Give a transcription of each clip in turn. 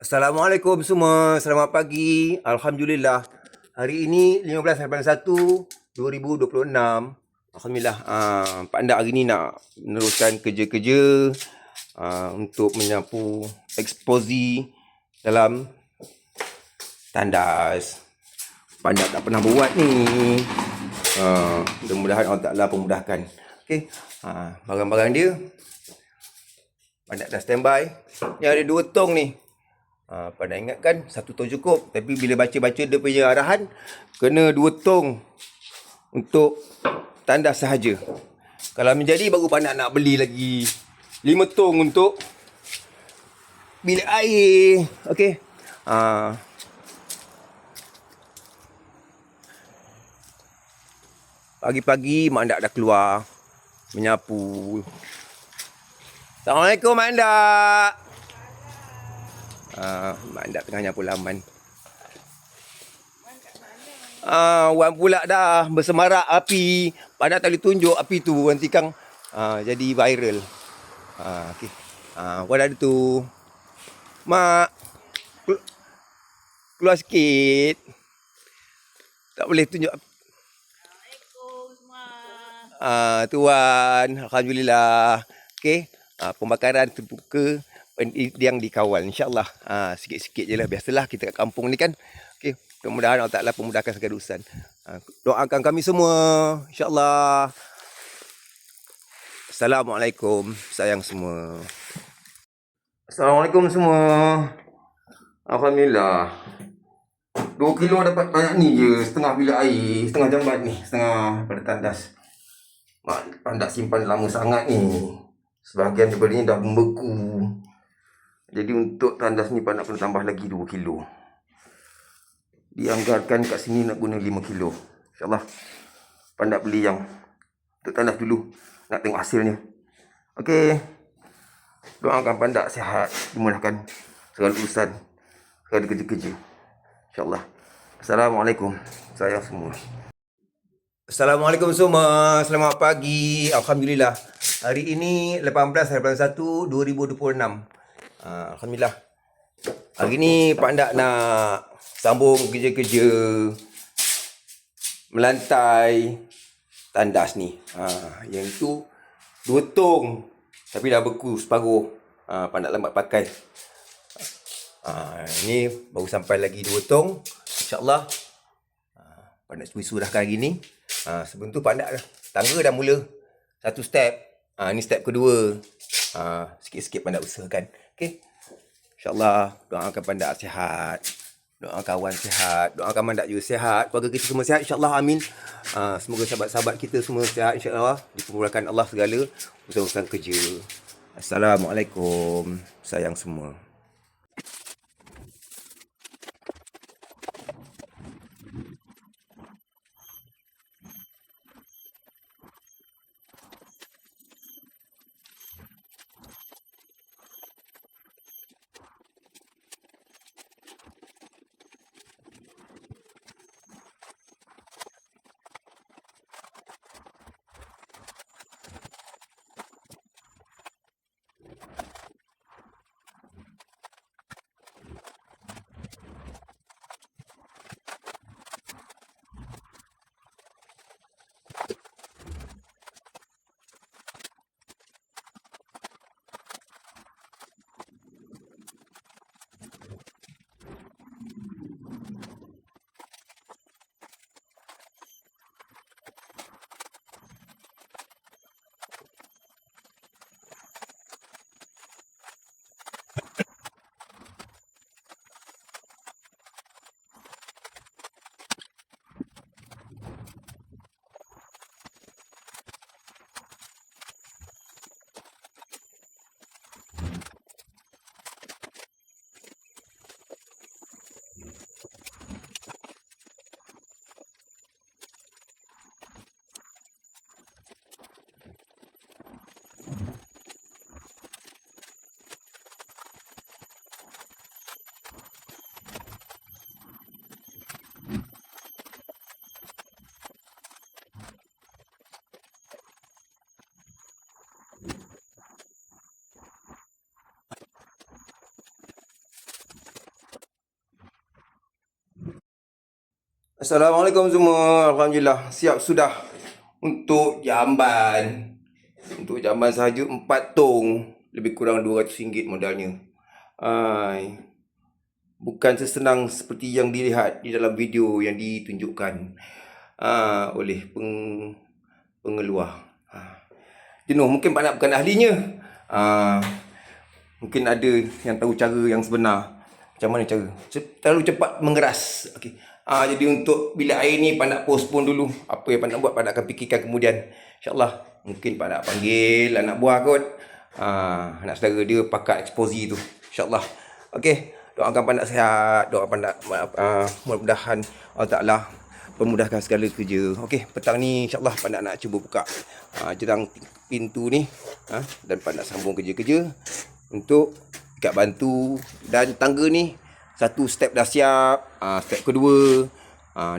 Assalamualaikum semua, selamat pagi. Alhamdulillah. Hari ini 15/1/2026. Alhamdulillah, Pak Andak hari ni nak meneruskan kerja-kerja untuk menyapu eksposi dalam tandas. Pak Andak tak pernah buat ni. Mudah-mudahan Allah Ta'ala pemudahkan. Okey, barang-barang dia Pak Andak dah standby. Ni ada 2 tong ni. Pada ingatkan 1 tong cukup, tapi bila baca-baca dia punya arahan, kena 2 tong untuk tandas sahaja. Kalau menjadi baru Pak nak beli lagi 5 tong untuk bilik air. Okey. Pagi-pagi Mak Andak dah keluar menyapu. Assalamualaikum Mak Andak. Mak Andak tengah nyapu laman. Wan pula dah bersemarak api. Pak Andak tak boleh tunjuk api tu, nanti Kang jadi viral. Okey. Wan ada tu. Mak, keluar sikit. Tak boleh tunjuk api. Assalamualaikum semua. Tuan, Alhamdulillah. Okey. Pembakaran terbuka yang dikawal, insyaAllah. Sikit-sikit je lah, biasalah kita kat kampung ni kan. Okey, mudah-mudahan Allah Ta'ala pemudahkan segala urusan. Doakan kami semua, insyaAllah. Assalamualaikum, sayang semua. Assalamualaikum semua. Alhamdulillah. 2 kilo dapat banyak ni je, setengah bilik air, setengah jambat ni, setengah pada tandas. Mak Andak simpan lama sangat ni. Sebahagian daripada ni dah membeku. Jadi untuk tandas ni Pak nak perlu tambah lagi 2 kilo. Dianggarkan kat sini nak guna 5 kilo. InsyaAllah Pak nak beli yang untuk tandas dulu. Nak tengok hasilnya. Okey. Doakan Pak Andak sihat, dimudahkan segala urusan, segala kerja-kerja. InsyaAllah. Assalamualaikum. Sayang semua. Assalamualaikum semua. Selamat pagi. Alhamdulillah. Hari ini 18/1/2026. Alhamdulillah. Hari ni Pak Andak nak sambung kerja-kerja melantai tandas ni. Yang tu 2 tong tapi dah beku separuh. Pak Andak lambat pakai. Ni baru sampai lagi 2 tong. InsyaAllah Pak Andak sudahkan hari ni. Sebelum tu Pak Andak dah tangga dah mula 1 step. Ni step kedua. Sikit-sikit Pak Andak usahakan. Okey. InsyaAllah doakan Pak Andak sihat. Doakan kawan sihat. Doakan Pak Andak juga sihat. Keluarga kita semua sihat. InsyaAllah amin. Semoga sahabat-sahabat kita semua sihat. InsyaAllah dipermudahkan Allah segala urusan-urusan kerja. Assalamualaikum. Sayang semua. Assalamualaikum semua. Alhamdulillah siap sudah untuk jamban. Untuk jamban sahaja 4 tong, lebih kurang RM200 modalnya. Bukan sesenang seperti yang dilihat di dalam video yang ditunjukkan oleh pengeluar. Jenuh, mungkin Pak Nak bukan ahlinya. Mungkin ada yang tahu cara yang sebenar. Macam mana cara? Terlalu cepat mengeras. Okey. Jadi untuk bilik air ni Pak Nak postpone dulu. Apa yang Pak Nak buat, Pak Nak akan fikirkan kemudian. InsyaAllah. Mungkin Pak Nak panggil anak buah kot. Anak saudara dia pakat eksposi tu. InsyaAllah. Okey. Doakan Pak Nak sihat. Doakan Pak Nak mudah-mudahan Allah Ta'ala permudahkan segala kerja. Okey. Petang ni insyaAllah Pak Nak cuba buka jerang pintu ni. Dan Pak Nak sambung kerja-kerja untuk ikat bantu. Dan tangga ni satu step dah siap, step kedua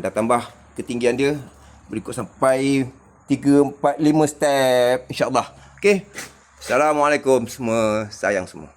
dah tambah ketinggian dia, berikut sampai 3, 4, 5 step insyaAllah. Okay. Assalamualaikum semua, sayang semua.